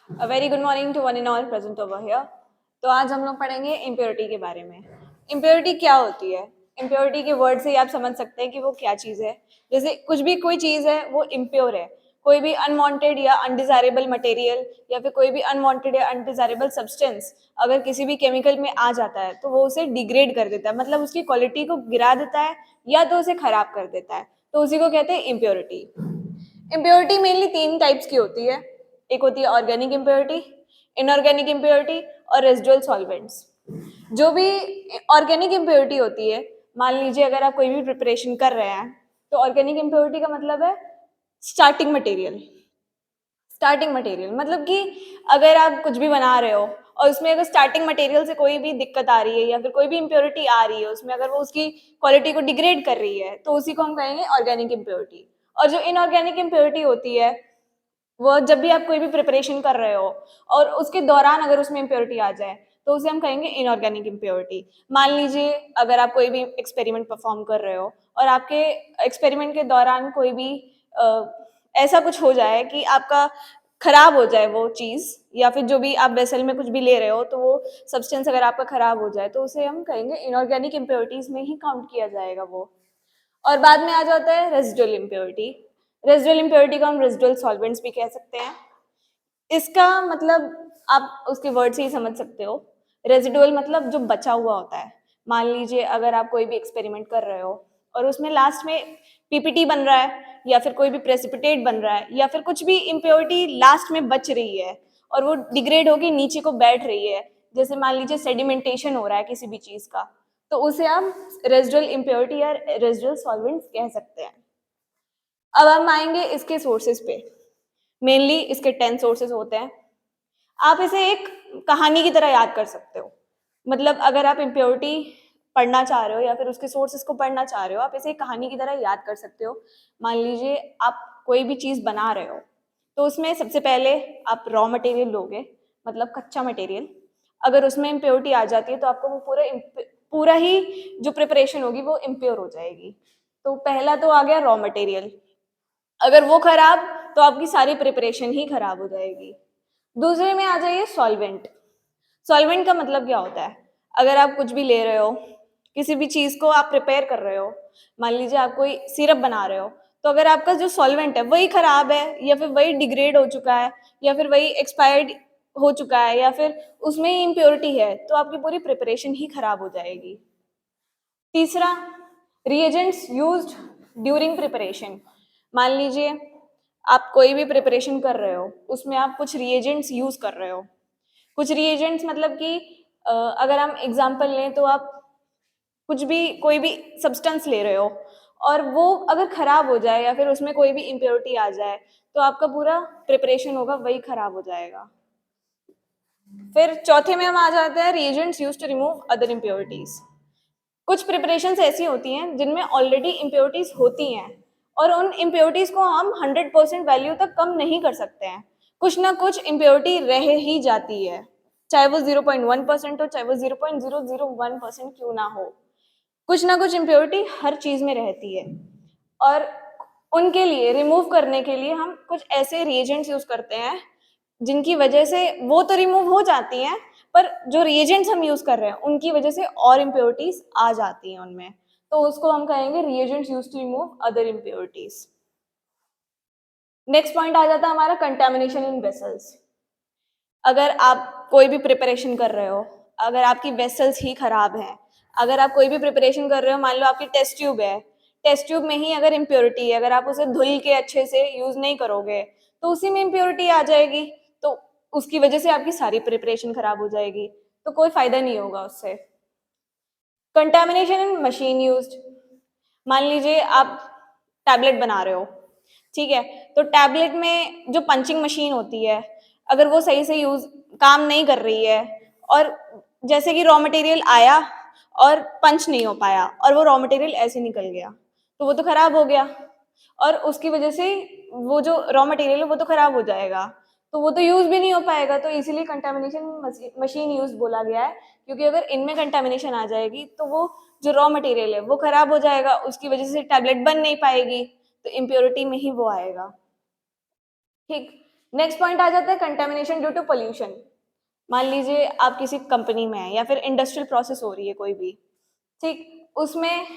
A very good morning to one and all present over here. तो आज हम लोग पढ़ेंगे इम्प्योरिटी के बारे में। इम्प्योरिटी क्या होती है? इम्प्योरिटी के वर्ड से ही आप समझ सकते हैं कि वो क्या चीज़ है। जैसे कुछ भी कोई चीज़ है वो इम्प्योर है, कोई भी अनवांटेड या अनडिजायरेबल मटेरियल या फिर कोई भी अनवांटेड या अनडिजायरेबल सब्सटेंस अगर किसी भी केमिकल में आ जाता है तो वो उसे डिग्रेड कर देता है, मतलब उसकी क्वालिटी को गिरा देता है या तो उसे खराब कर देता है, तो उसी को कहते हैं इम्प्योरिटी। इम्प्योरिटी मेनली 3 टाइप्स की होती है। एक होती है ऑर्गेनिक इम्प्योरिटी, इनऑर्गेनिक इम्प्योरिटी और रेसिडुअल सॉल्वेंट्स। जो भी ऑर्गेनिक इम्प्योरिटी होती है, मान लीजिए अगर आप कोई भी प्रिपरेशन कर रहे हैं तो ऑर्गेनिक इम्प्योरिटी का मतलब है स्टार्टिंग मटेरियल। स्टार्टिंग मटेरियल मतलब कि अगर आप कुछ भी बना रहे हो और उसमें अगर स्टार्टिंग मटेरियल से कोई भी दिक्कत आ रही है या फिर कोई भी इम्प्योरिटी आ रही है उसमें, अगर वो उसकी क्वालिटी को डिग्रेड कर रही है तो उसी को हम कहेंगे ऑर्गेनिक इम्प्योरिटी। और जो इनऑर्गेनिक इम्प्योरिटी होती है वो जब भी आप कोई भी प्रिपरेशन कर रहे हो और उसके दौरान अगर उसमें इम्प्योरिटी आ जाए तो उसे हम कहेंगे इनऑर्गेनिक इम्प्योरिटी। मान लीजिए अगर आप कोई भी एक्सपेरिमेंट परफॉर्म कर रहे हो और आपके एक्सपेरिमेंट के दौरान कोई भी ऐसा कुछ हो जाए कि आपका खराब हो जाए वो चीज़, या फिर जो भी आप वेसल में कुछ भी ले रहे हो तो वो सब्सटेंस अगर आपका खराब हो जाए तो उसे हम कहेंगे इनऑर्गेनिक इम्प्योरिटीज में ही काउंट किया जाएगा वो। और बाद में आ जाता है रेसिडुअल इम्प्योरिटी। रेसिडुअल इम्प्योरिटी को हम रेसिडुअल सॉल्वेंट्स भी कह सकते हैं। इसका मतलब आप उसके वर्ड से ही समझ सकते हो। रेसिडुअल मतलब जो बचा हुआ होता है। मान लीजिए अगर आप कोई भी एक्सपेरिमेंट कर रहे हो और उसमें लास्ट में पीपीटी बन रहा है या फिर कोई भी प्रेसिपिटेट बन रहा है या फिर कुछ भी इम्प्योरिटी लास्ट में बच रही है और वो डिग्रेड होकर नीचे को बैठ रही है, जैसे मान लीजिए सेडिमेंटेशन हो रहा है किसी भी चीज का, तो उसे हम रेसिडुअल इम्प्योरिटी या रेसिडुअल सॉल्वेंट्स कह सकते हैं। अब हम आएंगे इसके सोर्सेज पे। मेनली इसके 10 सोर्सेज होते हैं। आप इसे एक कहानी की तरह याद कर सकते हो। मतलब अगर आप इम्प्योरिटी पढ़ना चाह रहे हो या फिर उसके सोर्सेज को पढ़ना चाह रहे हो, आप इसे एक कहानी की तरह याद कर सकते हो। मान लीजिए आप कोई भी चीज़ बना रहे हो तो उसमें सबसे पहले आप रॉ मटेरियल लोगे, मतलब कच्चा मटेरियल। अगर उसमें इम्प्योरिटी आ जाती है तो आपको वो पूरा ही जो प्रिपरेशन होगी वो इम्प्योर हो जाएगी। तो पहला तो आ गया रॉ मटेरियल, अगर वो खराब तो आपकी सारी प्रिपरेशन ही खराब हो जाएगी। दूसरे में आ जाइए सॉल्वेंट। सॉल्वेंट का मतलब क्या होता है? अगर आप कुछ भी ले रहे हो, किसी भी चीज को आप प्रिपेयर कर रहे हो, मान लीजिए आप कोई सिरप बना रहे हो, तो अगर आपका जो सॉल्वेंट है वही खराब है या फिर वही डिग्रेड हो चुका है या फिर वही एक्सपायर्ड हो चुका है या फिर उसमें ही इम्प्योरिटी है, तो आपकी पूरी प्रिपरेशन ही खराब हो जाएगी। तीसरा, रिएजेंट्स यूज्ड ड्यूरिंग प्रिपरेशन। मान लीजिए आप कोई भी प्रिपरेशन कर रहे हो, उसमें आप कुछ रिएजेंट्स यूज कर रहे हो। कुछ रिएजेंट्स मतलब कि अगर हम एग्जांपल लें तो आप कुछ भी कोई भी सब्सटेंस ले रहे हो और वो अगर खराब हो जाए या फिर उसमें कोई भी इम्प्योरिटी आ जाए तो आपका पूरा प्रिपरेशन होगा वही खराब हो जाएगा। फिर चौथे में हम आ जाते हैं reagents used to remove other impurities. कुछ प्रिपरेशंस ऐसी होती हैं जिनमें ऑलरेडी इम्प्योरिटीज होती हैं और उन इम्प्योरिटीज को हम 100% वैल्यू तक कम नहीं कर सकते हैं। कुछ ना कुछ इम्प्योरिटी रह ही जाती है, चाहे वो 0.1% हो, चाहे वो 0.001% क्यों ना हो, कुछ ना कुछ इम्प्योरिटी हर चीज में रहती है। और उनके लिए रिमूव करने के लिए हम कुछ ऐसे रिएजेंट्स यूज करते हैं जिनकी वजह से वो तो रिमूव हो जाती हैं, पर जो रिएजेंट्स हम यूज कर रहे हैं उनकी वजह से और इम्प्योरिटीज आ जाती हैं उनमें, तो उसको हम कहेंगे reagents use to remove other impurities. Next point आ जाता है हमारा कंटेमिनेशन इन वेसल्स। अगर आप कोई भी प्रिपरेशन कर रहे हो, अगर आपकी वेसल्स ही खराब हैं, अगर आप कोई भी प्रिपरेशन कर रहे हो, मान लो आपकी टेस्ट ट्यूब है, टेस्ट ट्यूब में ही अगर इम्प्योरिटी है, अगर आप उसे धुल के अच्छे से यूज नहीं करोगे तो उसी में इम्प्योरिटी आ जाएगी, तो उसकी वजह से आपकी सारी प्रिपरेशन खराब हो जाएगी, तो कोई फायदा नहीं होगा उससे। कंटेमिनेशन इन मशीन यूज्ड। मान लीजिए आप टैबलेट बना रहे हो, ठीक है, तो टैबलेट में जो पंचिंग मशीन होती है अगर वो सही से यूज काम नहीं कर रही है और जैसे कि रॉ मटेरियल आया और पंच नहीं हो पाया और वो रॉ मटेरियल ऐसे निकल गया तो वो तो खराब हो गया और उसकी वजह से वो जो रॉ मटेरियल है वो तो खराब हो जाएगा, तो वो तो यूज भी नहीं हो पाएगा, तो इसीलिए कंटेमिनेशन मशीन यूज बोला गया है, क्योंकि अगर इनमें कंटेमिनेशन आ जाएगी तो वो जो रॉ मटेरियल है वो खराब हो जाएगा, उसकी वजह से टैबलेट बन नहीं पाएगी, तो इम्प्योरिटी में ही वो आएगा। ठीक। नेक्स्ट पॉइंट आ जाता है कंटेमिनेशन ड्यू टू पोल्यूशन। मान लीजिए आप किसी कंपनी में हैं या फिर इंडस्ट्रियल प्रोसेस हो रही है कोई भी, ठीक, उसमें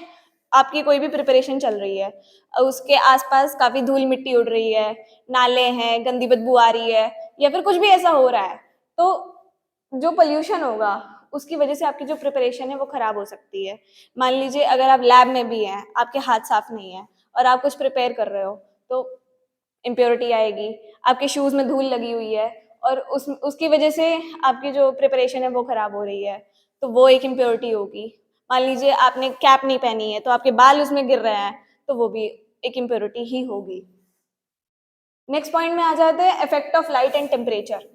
आपकी कोई भी प्रिपरेशन चल रही है, उसके आसपास काफ़ी धूल मिट्टी उड़ रही है, नाले हैं, गंदी बदबू आ रही है या फिर कुछ भी ऐसा हो रहा है, तो जो पोल्यूशन होगा उसकी वजह से आपकी जो प्रिपरेशन है वो खराब हो सकती है। मान लीजिए अगर आप लैब में भी हैं, आपके हाथ साफ नहीं है और आप कुछ प्रिपेयर कर रहे हो, तो इम्प्योरिटी आएगी, आपके शूज़ में धूल लगी हुई है और उसकी वजह से आपकी जो प्रिपरेशन है वो खराब हो रही है, तो वो एक इम्प्योरिटी होगी। मान लीजिए आपने कैप नहीं पहनी है तो आपके बाल उसमें गिर रहे हैं, तो वो भी एक इम्प्योरिटी ही होगी। नेक्स्ट पॉइंट में आ जाते हैं effect of light and temperature.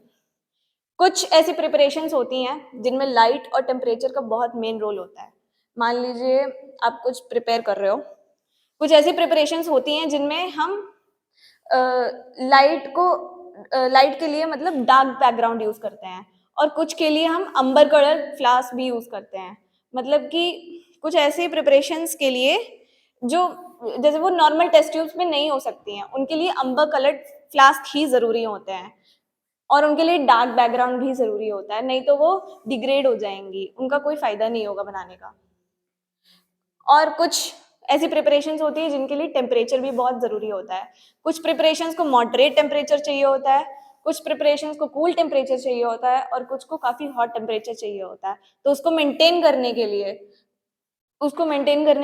कुछ ऐसी प्रिपरेशंस होती हैं जिनमें लाइट और टेम्परेचर का बहुत मेन रोल होता है। मान लीजिए आप कुछ प्रिपेयर कर रहे हो, कुछ ऐसी प्रिपरेशंस होती हैं जिनमें हम लाइट के लिए मतलब डार्क बैकग्राउंड यूज़ करते हैं और कुछ के लिए हम अंबर कलर फ्लास्क भी यूज़ करते हैं। मतलब कि कुछ ऐसी प्रिपरेशंस के लिए जो जैसे वो नॉर्मल टेस्ट ट्यूब्स में नहीं हो सकती हैं, उनके लिए अंबर कलर्ड फ्लास्क ही ज़रूरी होते हैं और उनके लिए डार्क बैकग्राउंड भी ज़रूरी होता है, नहीं तो वो डिग्रेड हो जाएँगी, उनका कोई फ़ायदा नहीं होगा बनाने का। और कुछ ऐसी प्रिपरेशंस होती है जिनके लिए टेम्परेचर भी बहुत ज़रूरी होता है। कुछ प्रिपरेशंस को मॉडरेट टेम्परेचर चाहिए होता है, कुछ प्रिपरेशंस को कूल टेम्परेचर चाहिए होता है और कुछ को काफ़ी हॉट टेम्परेचर चाहिए होता है। तो उसको मेंटेन करने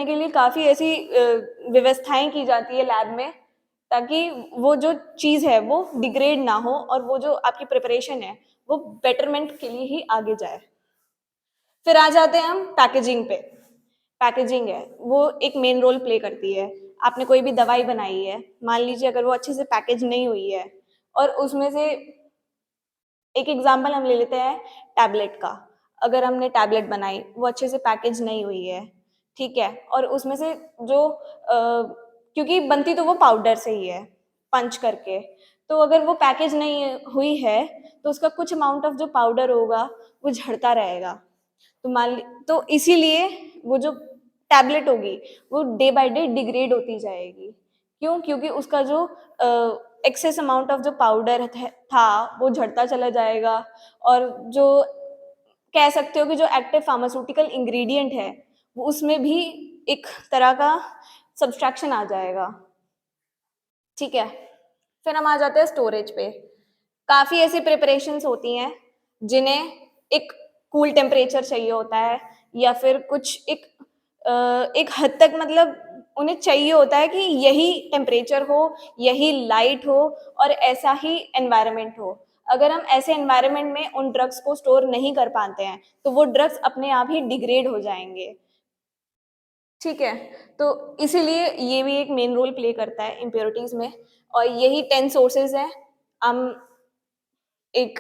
के लिए काफ़ी ऐसी व्यवस्थाएँ की जाती है लैब में, ताकि वो जो चीज़ है वो डिग्रेड ना हो और वो जो आपकी प्रिपरेशन है, वो बेटरमेंट के लिए ही आगे जाए। फिर आ जाते हैं हम पैकेजिंग पे। पैकेजिंग है, वो एक मेन रोल प्ले करती है। आपने कोई भी दवाई बनाई है, मान लीजिए अगर वो अच्छे से पैकेज नहीं हुई है और उसमें से एक एग्ज़ाम्पल हम ले लेते हैं टैबलेट का। अगर हमने टैबलेट बनाई, वो अच्छे से पैकेज नहीं हुई है, ठीक है? और उसमें से जो क्योंकि बनती तो वो पाउडर से ही है, पंच करके। तो अगर वो पैकेज नहीं हुई है, तो उसका कुछ अमाउंट ऑफ जो पाउडर होगा, वो झड़ता रहेगा। तो तो इसीलिए वो जो टैबलेट होगी, वो डे बाय डे डिग्रेड होती जाएगी। क्यों? क्योंकि उसका जो एक्सेस अमाउंट ऑफ जो पाउडर था, वो झड़ता चला जाएगा और जो कह सकते हो कि जो एक्टिव फार्मास्यूटिकल इंग्रेडिएंट है, वो उसमें भी एक तरह का सब्सट्रैक्शन आ जाएगा। ठीक है? फिर हम आ जाते हैं स्टोरेज पे। काफ़ी ऐसी प्रिपरेशंस होती हैं, जिन्हें एक कूल टेम्परेचर चाहिए होता है या फिर कुछ एक हद तक मतलब उन्हें चाहिए होता है कि यही टेम्परेचर हो, यही लाइट हो और ऐसा ही एनवायरनमेंट हो। अगर हम ऐसे एनवायरनमेंट में उन ड्रग्स को स्टोर नहीं कर पाते हैं, तो वो ड्रग्स अपने आप ही डिग्रेड हो जाएँगे। ठीक है? तो इसीलिए ये भी एक मेन रोल प्ले करता है इम्प्योरिटीज़ में और यही 10 सोर्सेज़ हैं। हम एक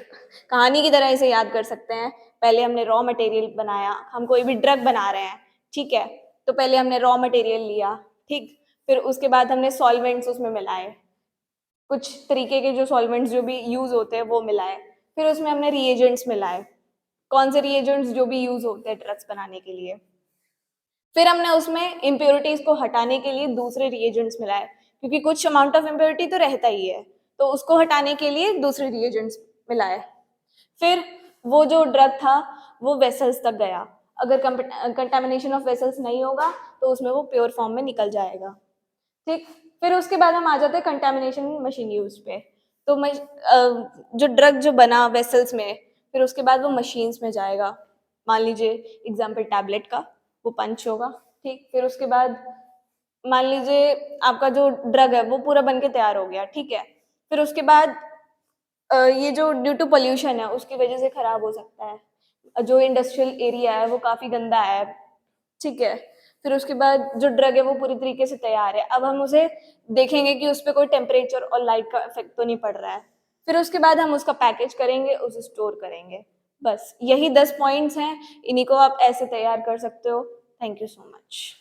कहानी की तरह इसे याद कर सकते हैं। पहले हमने रॉ मटेरियल बनाया, हम कोई भी ड्रग बना रहे हैं, ठीक है? तो पहले हमने रॉ मटेरियल लिया, ठीक? फिर उसके बाद हमने सॉल्वेंट्स उसमें मिलाए, कुछ तरीके के जो सॉल्वेंट्स जो भी यूज़ होते हैं वो मिलाए, फिर उसमें हमने रिएजेंट्स मिलाए, कौन से रिएजेंट्स जो भी यूज़ होते हैं ड्रग्स बनाने के लिए। फिर हमने उसमें इम्प्योरिटीज़ को हटाने के लिए दूसरे रिएजेंट्स मिलाए, क्योंकि कुछ अमाउंट ऑफ इम्प्योरिटी तो रहता ही है, तो उसको हटाने के लिए दूसरे रिएजेंट्स मिलाए। फिर वो जो ड्रग था, वो वेसल्स तक गया। अगर कंटामिनेशन ऑफ वेसल्स नहीं होगा, तो उसमें वो प्योर फॉर्म में निकल जाएगा, ठीक? फिर उसके बाद हम आ जाते हैं कंटामिनेशन मशीन यूज़ पे। तो जो ड्रग जो बना वेसल्स में, फिर उसके बाद वो मशीन्स में जाएगा। मान लीजिए एग्ज़ाम्पल टैबलेट का, वो पंच होगा, ठीक? फिर उसके बाद मान लीजिए आपका जो ड्रग है, वो पूरा बन के तैयार हो गया, ठीक है? फिर उसके बाद ये जो ड्यू टू पॉल्यूशन है, उसकी वजह से खराब हो सकता है। जो इंडस्ट्रियल एरिया है, वो काफ़ी गंदा है, ठीक है? फिर उसके बाद जो ड्रग है, वो पूरी तरीके से तैयार है। अब हम उसे देखेंगे कि उसपे कोई टेम्परेचर और लाइट का इफ़ेक्ट तो नहीं पड़ रहा है। फिर उसके बाद हम उसका पैकेज करेंगे, उसे स्टोर करेंगे। बस यही 10 पॉइंट्स हैं, इन्हीं को आप ऐसे तैयार कर सकते हो। Thank you so much.